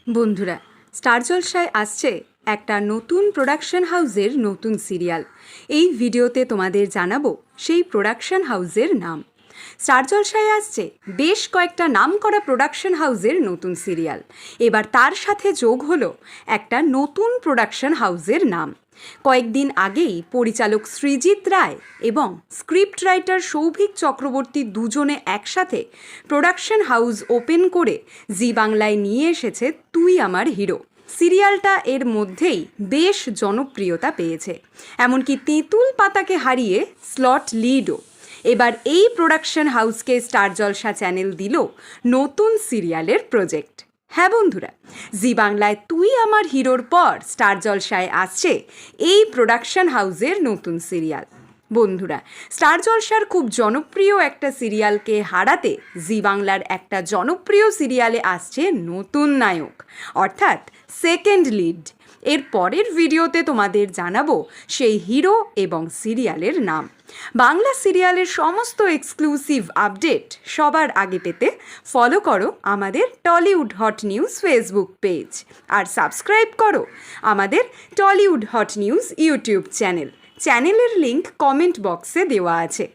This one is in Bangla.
বন্ধুরা, স্টার জলসায় আসছে একটা নতুন প্রোডাকশন হাউসের নতুন সিরিয়াল। এই ভিডিওতে তোমাদের জানাবো সেই প্রোডাকশন হাউসের নাম। স্টার জলসায় আসছে বেশ কয়েকটা নামকরা প্রোডাকশন হাউসের নতুন সিরিয়াল। এবার তার সাথে যোগ হলো একটা নতুন প্রোডাকশন হাউসের নাম। কয়েকদিন আগেই পরিচালক সৃজিত রায় এবং স্ক্রিপ্ট রাইটার সৌভিক চক্রবর্তী দুজনে একসাথে প্রোডাকশন হাউস ওপেন করে জি বাংলায় নিয়ে এসেছে তুই আমার হিরো। সিরিয়ালটা এর মধ্যেই বেশ জনপ্রিয়তা পেয়েছে, এমনকি তেঁতুল পাতাকে হারিয়ে স্লট লিডও। এবার এই প্রোডাকশন হাউসকে স্টার জলসা চ্যানেল দিল নতুন সিরিয়ালের প্রজেক্ট। হ্যাঁ বন্ধুরা, জি বাংলায় তুই আমার হিরোর পর স্টার জলসায় আসছে এই প্রোডাকশন হাউসের নতুন সিরিয়াল। বন্ধুরা, স্টার জলসার খুব জনপ্রিয় একটা সিরিয়ালকে হারাতে জি বাংলার একটা জনপ্রিয় সিরিয়ালে আসছে নতুন নায়ক, অর্থাৎ সেকেন্ড লিড। এর পরের ভিডিওতে তোমাদের জানাবো সেই হিরো এবং সিরিয়ালের নাম। বাংলা সিরিয়ালের সমস্ত এক্সক্লুসিভ আপডেট সবার আগে পেতে ফলো করো আমাদের Tollywood hot news Facebook page, আর সাবস্ক্রাইব করো আমাদের টলিউড হট নিউজ ইউটিউব চ্যানেলের লিংক কমেন্ট বক্সে দেওয়া আছে।